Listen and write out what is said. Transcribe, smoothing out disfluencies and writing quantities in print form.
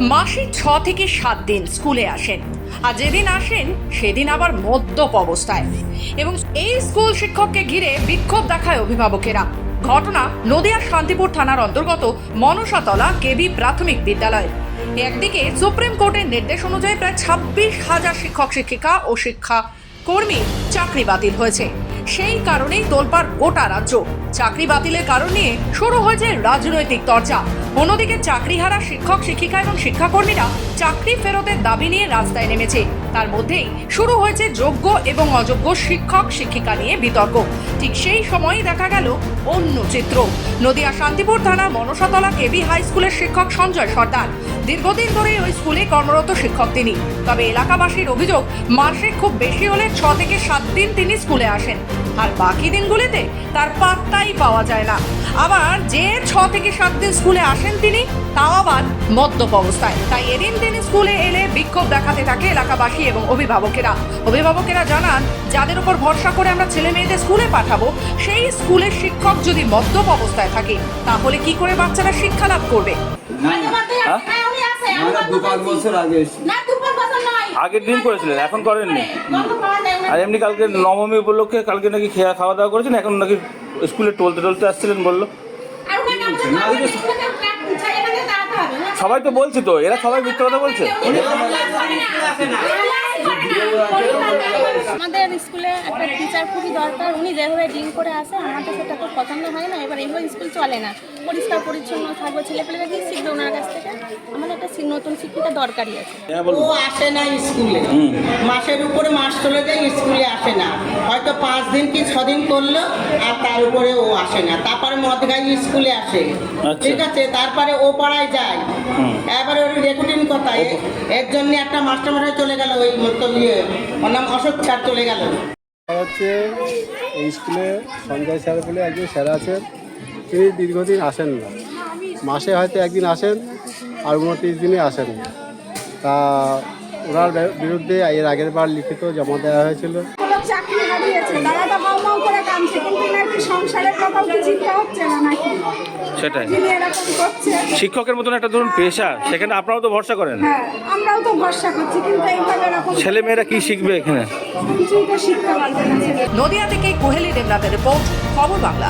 মাসে 6 থেকে 7 দিন স্কুলে আসেন, আর যেদিন আসেন সেদিন আবার মদ্যপ অবস্থায়। এবং এই স্কুল শিক্ষককে ঘিরে বিক্ষোভ দেখায় অভিভাবকেরা। ঘটনা নদিয়ার শান্তিপুর থানার অন্তর্গত মনসাতলা কেবি প্রাথমিক বিদ্যালয়। একদিকে সুপ্রিম কোর্টের নির্দেশ অনুযায়ী প্রায় 26,000 শিক্ষক শিক্ষিকা ও শিক্ষা কর্মী চাকরি বাতিল হয়েছে। সেই কারণেই তোলপাড় গোটা রাজ্য। চাকরি বাতিলের কারণ নিয়ে শুরু হয়েছে রাজনৈতিক চর্চা। অন্যদিকে চাকরিহারা শিক্ষক শিক্ষিকা এবং শিক্ষাকর্মীরা চাকরি ফেরতের দাবি নিয়ে রাস্তায় নেমেছে। তার মধ্যেই শুরু হয়েছে যোগ্য এবং অযোগ্য শিক্ষক শিক্ষিকা নিয়ে বিতর্ক। ঠিক সেই সময়ই দেখা গেল অন্য চিত্র। নদিয়া শান্তিপুর থানা মনসাতলা কেবি হাই স্কুলের শিক্ষক সঞ্জয় সর্দার। দীর্ঘদিন ধরে ওই স্কুলে কর্মরত শিক্ষক তিনি। তবে এলাকাবাসীর অভিযোগ, মাসে খুব বেশি হলে 6 থেকে 7 দিন তিনি স্কুলে আসেন, আর বাকি দিনগুলিতে তার পাত্তাই পাওয়া যায় না। আবার যে 6 থেকে 7 দিন স্কুলে আসেন তিনি, তাও আবার মদ্যপ অবস্থায়। তাই এদিন তিনি স্কুলে এলে বিক্ষোভ দেখাতে থাকে এলাকাবাসী এবং অভিভাবকেরা জানান, যাদের উপর ভরসা করে আমরা ছেলে মেয়েদের স্কুলে পাঠাবো, সেই স্কুলের শিক্ষক যদি মদ্যপ অবস্থায় থাকে, তাহলে কি করে বাচ্চারা শিক্ষা লাভ করবে? আগের দিন করেছিলেন, এখন করেননি। আর এমনি কালকে নবমী উপলক্ষে কালকে নাকি খাওয়া দাওয়া করেছেন, এখন নাকি স্কুলে টলতে আসছিলেন বললো। সবাই তো বলছে, তো এরা সবাই মিথ্যে কথা বলছে। আমাদের স্কুলে একটা টিচার খুবই দরকার। উনি যেভাবে ড্রিঙ্ক করে আসে, আমাদের সেটা তো পছন্দ হয় না। এবার এইভাবে স্কুল চলে না। পরিষ্কার পরিচ্ছন্ন থাকবে, ছেলেপেলেরা কি শিখবে ওনার কাছ থেকে? আমাদের একটা নতুন শিক্ষিকা দরকারই আছে। ও আসে না স্কুলে, মাসের উপরে মাস চলে যায়, স্কুলে আসে না। হয়তো 5 দিন কি 6 দিন করলো, আর তার উপরে ও আসে না। তারপরে মদ গাই স্কুলে আসে, ঠিক আছে। তারপরে ও পাড়ায় যায়। এবারে ওর রেকর্ডিং কথা, এর জন্য একটা মাস্টারমশাই চলে গেল, ওই ওর নাম অশোক স্যার চলে গেল। হচ্ছে এই স্কুলে সঞ্জয় স্যার বলে একজন স্যার আছেন, তিনি দীর্ঘদিন আসেন না। মাসে হয়তো একদিন আসেন, আর 29 দিনে আসেন না। তা ওনার বিরুদ্ধে এর আগের বার লিখিত জমা দেওয়া হয়েছিল। চাকরি হারিয়েছে, দাদাটা মাও করে কামছে, কিন্তু নাকি সংসারের কথাও কি চিন্তা হচ্ছে না নাকি? সেটাই এরকম করছে। শিক্ষকের মতন একটা ধরুন পেশা, সেখানে আপনারাও তো ভরসা করেন। হ্যাঁ, আমরাও তো ভরসা করছি, কিন্তু এইভাবে এরকম ছেলে মেয়েরা কি শিখবে এখানে? কিছুই তো শিখতে পারবে না। নদিয়া থেকে কোহেলি দেবনাথের রিপোর্ট, খবর বাংলা।